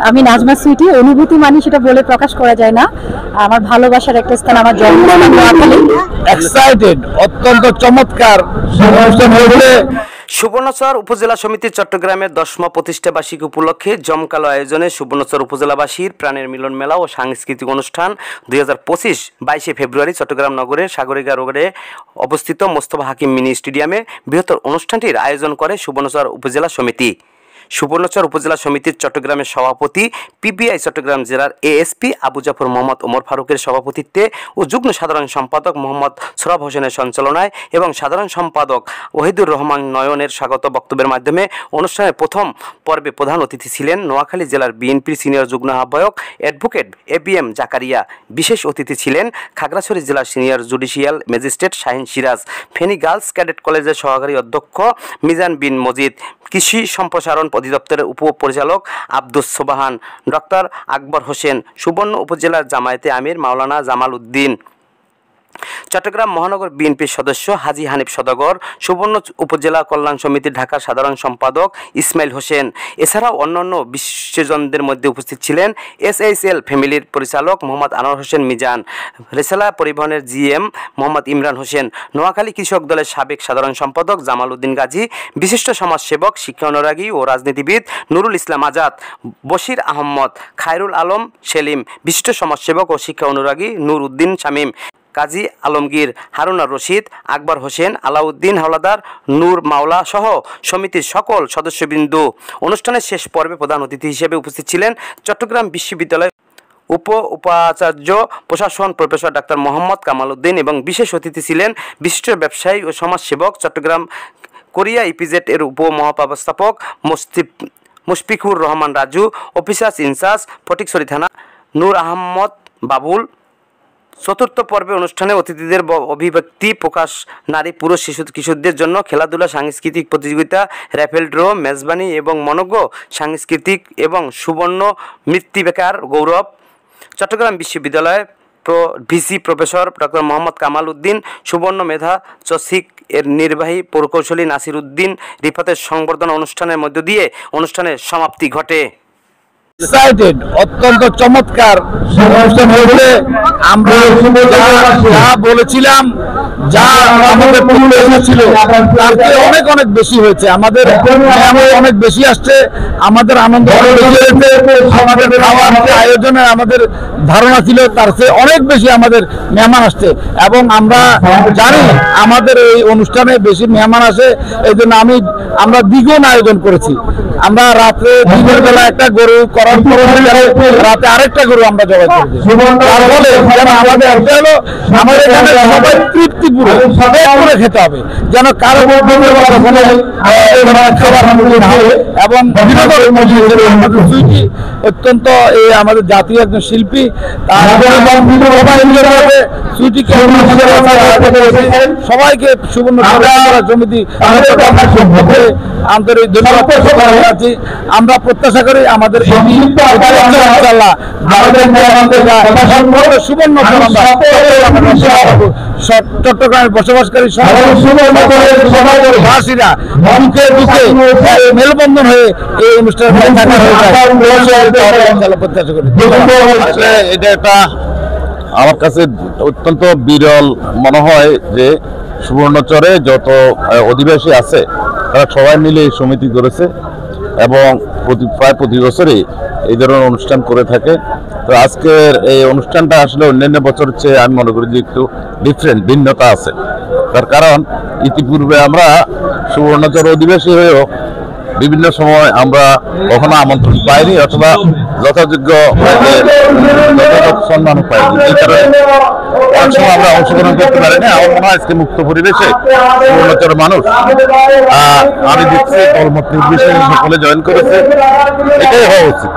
আমি নাজমা সুইটি। অনুভূতি মানে সেটা বলে প্রকাশ করা যায় না। আমার ভালোবাসার একটা স্থান, আমার জন্মস্থান নোয়াখালী। এক্সাইটেড, অত্যন্ত চমৎকার অনুষ্ঠান হয়েছে। সুবর্ণচর উপজেলা সমিতি চট্টগ্রামের 10ম প্রতিষ্ঠা বার্ষিকী উপলক্ষে জমকালো আয়োজনে সুবর্ণচর উপজেলাবাসীর প্রাণের মিলন মেলা ও সাংস্কৃতিক অনুষ্ঠান 2025 22শে ফেব্রুয়ারি চট্টগ্রাম নগরের সাগরিকা রোডে অবস্থিত মোস্তফা হাকিম মিনি স্টেডিয়ামে বৃহত্তর অনুষ্ঠানটির আয়োজন করে সুবর্ণচর উপজেলা সমিতি। সুবর্ণচর উপজেলা সমিতির চট্টগ্রামের সভাপতি পিবিআই চট্টগ্রাম জেলার এএসপি আবু জাফর মোহাম্মদ ওমর ফারুকের সভাপতিত্বে ও যুগ্ম সাধারণ সম্পাদক মোহাম্মদ সোহরাব হোসেনের সঞ্চালনায় এবং সাধারণ সম্পাদক ওহিদুর রহমান নয়নের স্বাগত বক্তব্যের মাধ্যমে অনুষ্ঠানের প্রথম পর্বে প্রধান অতিথি ছিলেন নোয়াখালী জেলার বিএনপির সিনিয়র যুগ্ম আহ্বায়ক অ্যাডভোকেট এবিএম জাকারিয়া। বিশেষ অতিথি ছিলেন খাগড়াছড়ি জেলার senior judicial magistrate Shahin Siraj, Feni girls cadet কলেজের সহকারী অধ্যক্ষ মিজান বিন মজিদ, কৃষি সম্প্রসারণ অধিদপ্তরের উপপরিচালক আব্দুস সোবাহান, ডক্টর আকবর হোসেন, সুবর্ণ উপজেলার জামায়াতে আমির মাওলানা জামাল উদ্দিন, চট্টগ্রাম মহানগর বিএনপির সদস্য হাজি হানিফ সদাগর, সুবর্ণ উপজেলা কল্যাণ সমিতির ঢাকার সাধারণ সম্পাদক ইসমাইল হোসেন। এছাড়াও অন্যান্য বিশিষ্টজনদের মধ্যে উপস্থিত ছিলেন এসএইচএল ফ্যামিলির পরিচালক মোহাম্মদ আনোয়ার হোসেন মিজান, রেসালা পরিবহনের জিএম মোহাম্মদ ইমরান হোসেন, নোয়াখালী কৃষক দলের সাবেক সাধারণ সম্পাদক জামাল উদ্দিন গাজী, বিশিষ্ট সমাজসেবক, শিক্ষা অনুরাগী ও রাজনীতিবিদ নুরুল ইসলাম আজাদ, বশির আহমদ, খায়রুল আলম সেলিম, বিশিষ্ট সমাজসেবক ও শিক্ষা অনুরাগী নূর উদ্দিন শামীম, কাজী আলমগীর, হারুন আর রশিদ, আকবর হোসেন, আলাউদ্দিন হাওলাদার, নূর মাওলা সহ সমিতির সকল সদস্যবৃন্দ। অনুষ্ঠানের শেষ পর্বে প্রধান অতিথি হিসেবে উপস্থিত ছিলেন চট্টগ্রাম বিশ্ববিদ্যালয় উপাচার্য প্রশাসন প্রফেসর ডাক্তার মোহাম্মদ কামাল উদ্দিন এবং বিশেষ অতিথি ছিলেন বিশিষ্ট ব্যবসায়ী ও সমাজসেবক চট্টগ্রাম কোরিয়া ইপিজেড এর উপমহাব্যবস্থাপক মুশফিকুর রহমান রাজু, অফিসার্স ইনচার্জ ফটিকছড়ি থানা নূর আহমদ বাবুল। চতুর্থ পর্বে অনুষ্ঠানে অতিথিদের অভিব্যক্তি প্রকাশ, নারী পুরুষ কিশোরদের জন্য খেলাধুলা, সাংস্কৃতিক প্রতিযোগিতা, র্যাফেল ড্র, মেজবানি এবং মনোজ্ঞ সাংস্কৃতিক এবং সুবর্ণ মৃত্তিকার গৌরব। চট্টগ্রাম বিশ্ববিদ্যালয় VC professor doctor Mohammad Kamal Uddin, সুবর্ণ মেধা চসিক এর নির্বাহী প্রকৌশলী নাসির উদ্দিন রিফাতের সংবর্ধনা অনুষ্ঠানের মধ্য দিয়ে অনুষ্ঠানের সমাপ্তি ঘটে। এক্সাইটেড, অত্যন্ত চমৎকার অনুষ্ঠান হয়েছে। আমরা যা বলেছিলাম, যা আমাদের পরিবেশনা ছিল তার থেকে অনেক অনেক বেশি হয়েছে। আমাদের অনেক বেশি আসছে, আমাদের আনন্দ বেশি হয়েছে, আমাদের খাওয়ার যে আয়োজনের আমাদের ধারণা ছিল তার চেয়ে অনেক বেশি আমাদের মেহমান আসছে এবং আমরা জানি আমাদের এই অনুষ্ঠানে বেশি মেহমান আসে। এই জন্য আমরা দ্বিগুণ আয়োজন করেছি। আমরা রাত্রে দিনের বেলা একটা গরু করার পরে রাতে আরেকটা গরু আমরা জবাই করেছি। তার ফলে আমাদের একটা হলো আমাদের এখানে সবাই তৃপ্তিপুরে সবাই খেতে হবে, যেন কারো খাবার এবং অত্যন্ত আমাদের জাতীয় একজন শিল্পী, সবাইকে সুবর্ণ সমিতি আন্তরিক ধন্যবাদ জানাচ্ছি। আমরা প্রত্যাশা করি আমাদের সুবর্ণ চট্টগ্রামে বসবাসকারী ভাষীরা মুখে মুখে মেলবন্ধন হয়ে এই অনুষ্ঠানে প্রত্যাশা করি। এটা একটা আমার কাছে অত্যন্ত বিরল মনে হয় যে সুবর্ণচরে যত অধিবাসী আছে তারা সবাই মিলে এই সমিতি করেছে এবং প্রায় প্রতি বছরই এই ধরনের অনুষ্ঠান করে থাকে। তো আজকের এই অনুষ্ঠানটা আসলে অন্যান্য বছরের চেয়ে আমি মনে করি যে একটু ভিন্নতা আছে। তার কারণ ইতিপূর্বে আমরা সুবর্ণচর অধিবাসী হয়েও বিভিন্ন সময় আমরা কখনো আমন্ত্রণ পাইনি অথবা যথাযোগ্য সম্মানও পাইনি। এই কারণে অনেক সময় আমরা অংশগ্রহণ করতে পারিনি। আমার মনে হয় আজকে মুক্ত পরিবেশে সুবর্ণচরের মানুষ আমি দেখছি দলমত নির্বিশেষে সকলে জয়েন করেছে, এটাই হওয়া উচিত।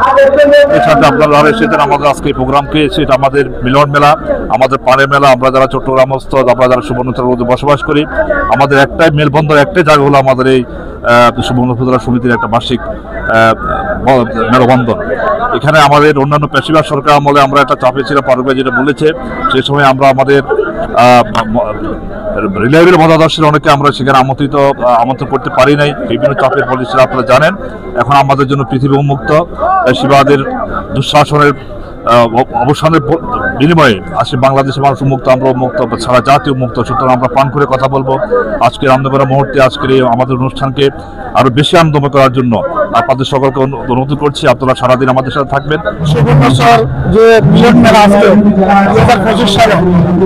এর সাথে আপনারা এসেছেন আমাদের আজকে প্রোগ্রামকে, সেটা আমাদের মিলন মেলা, আমাদের পাড়ে মেলা। আমরা যারা চট্টগ্রামস্থ, আমরা যারা সুবর্ণচরের মধ্যে বসবাস করি, আমাদের একটাই মেলবন্ধন, একটাই জায়গা হলো আমাদের এই সুবর্ণ উপজেলা সমিতির একটা বার্ষিক মেলবন্ধন। এখানে আমাদের অন্যান্য পেশিবাদ সরকার আমলে আমরা একটা চাপে ছিল, ফারুক ভাই যেটা বলেছে, সেই সময় আমরা আমাদের রিলায়েবল মতাদর্শের অনেকে আমরা সেখানে আমন্ত্রণ করতে পারি নাই, বিভিন্ন চাপের পলিসিরা আপনারা জানেন। এখন আমাদের জন্য পৃথিবী উন্মুক্ত, শিবাদের দুঃশাসনের অবসানের বিনিময়ে আজকে বাংলাদেশের মানুষ মুক্ত, আমরা মুক্ত, সারা জাতীয় মুক্ত। সুতরাং আমরা পান করে কথা বলবো। আজকের আনন্দকর মুহূর্তে আজকের এই আমাদের অনুষ্ঠানকে আরো বেশি আনন্দময় করার জন্য আপনাদের সকলকে অনুরোধ করছি, আপনারা সারাদিন আমাদের সাথে থাকবেন। সুবর্ণচর যে মিলন মেলা আজকে 2025 সালে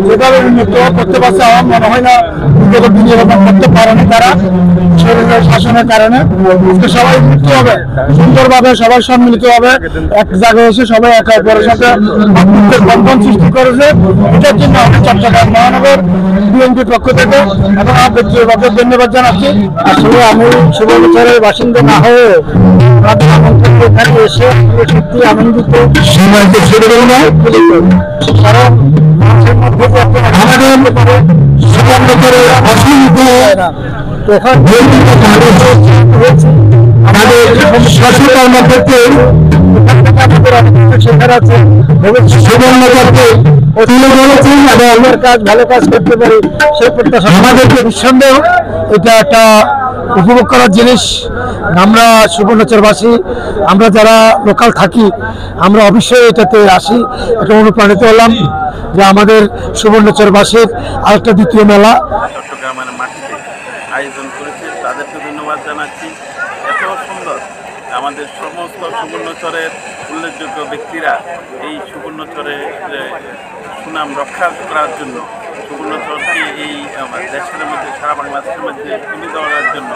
যেভাবে উন্নত করতে পারছে, আমার মনে হয় না বিগত দিনে এরকম করতে পারেনি তারা, শরীরের শাসনের কারণে। আজকে সবাই মুক্ত হবে, সুন্দরভাবে সবাই সম্মিলিত হবে, এক জায়গায় এসে সবাই একে অপরের সাথে বন্ধন সৃষ্টি করেছে। এটার জন্য আমি চট্টগ্রাম মহানগর বিএনপির পক্ষ থেকে এবং আমার ব্যক্তিগতভাবে ধন্যবাদ জানাচ্ছি। আসলে আমি সুবর্ণচরের বাসিন্দা না হয়ে আমাদের আমন্ত্রণ এখানে এসে সত্যি আনন্দিত, কারণ মানুষের মধ্যে যে একটা আমাদের সুবর্ণচরের অসীমিত এখন আমাদের সচেতন ক্ষেত্রে আমাদের অনেক কিছু শেখার আছে। সুবর্ণচরকে তুলে ধরেছেন এবং আমার কাজ ভালো কাজ করতে পারি সেই প্রত্যাশা আমাদেরকে নিঃসন্দেহ এটা একটা উপভোগ করার জিনিস। আমরা সুবর্ণচরবাসী, আমরা যারা লোকাল থাকি, আমরা অবশ্যই এটাতে আসি। এটা অনুপ্রাণিত হলাম যে আমাদের সুবর্ণচরবাসীর আরেকটা দ্বিতীয় মেলা চট্টগ্রামের মাটিতে আয়োজন করেছে, তাদেরকে ধন্যবাদ জানাচ্ছি। এত সুন্দর আমাদের সমস্ত সুবর্ণচরের উল্লেখযোগ্য ব্যক্তিরা এই সুবর্ণচরে সুনাম রক্ষা করার জন্য, সুবর্ণচরকে এই দেশের মধ্যে, সারা বাংলাদেশের মধ্যে তুলে দেওয়ার জন্য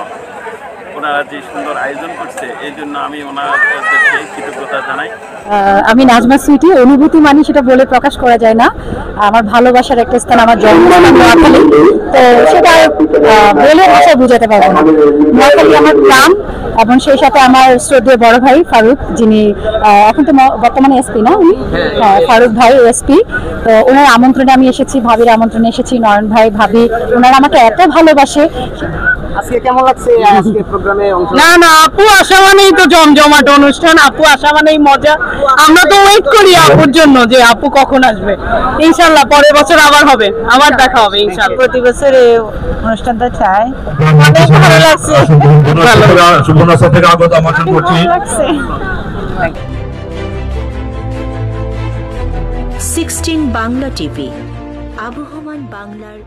ওনারা যে সুন্দর আয়োজন করছে, এই জন্য আমি ওনাদেরকে কৃতজ্ঞতা জানাই। আমি নাজমা সুইটি। অনুভূতি মানে সেটা বলে প্রকাশ করা যায় না। আমার ভালোবাসার একটা স্থান, আমার জন্মস্থান নোয়াখালী, তো সেটা বলে ভাষায় বোঝাতে পারবো না। নোয়াখালী আমার প্রাণ, এবং সেই সাথে আমার শ্রদ্ধেয় বড় ভাই ফারুক, যিনি এখন তো বর্তমানে এসপি না, উনি ফারুক ভাই এসপি। তো ওনার আমন্ত্রণে আমি এসেছি, ভাবির আমন্ত্রণে এসেছি। নয়ন ভাই, ভাবি, ওনারা আমাকে এত ভালোবাসে। আজকে কেমন লাগছে আজকে প্রোগ্রামে অংশ? না আপু আসা মানেই তো জমজমাট অনুষ্ঠান, আপু আসা মানেই মজা। আমরা তো ওয়েট করি আপুর জন্য যে আপু কখন আসবে। ইনশাআল্লাহ পরের বছর আবার হবে, আবার দেখা হবে ইনশাআল্লাহ। প্রতি বছর এই অনুষ্ঠানটা চাই, অনেক ভালো লাগছে। সুবর্ণচর থেকে আগত আমন্ত্রণ করছি। 16 বাংলা টিভি, আবহমান বাংলার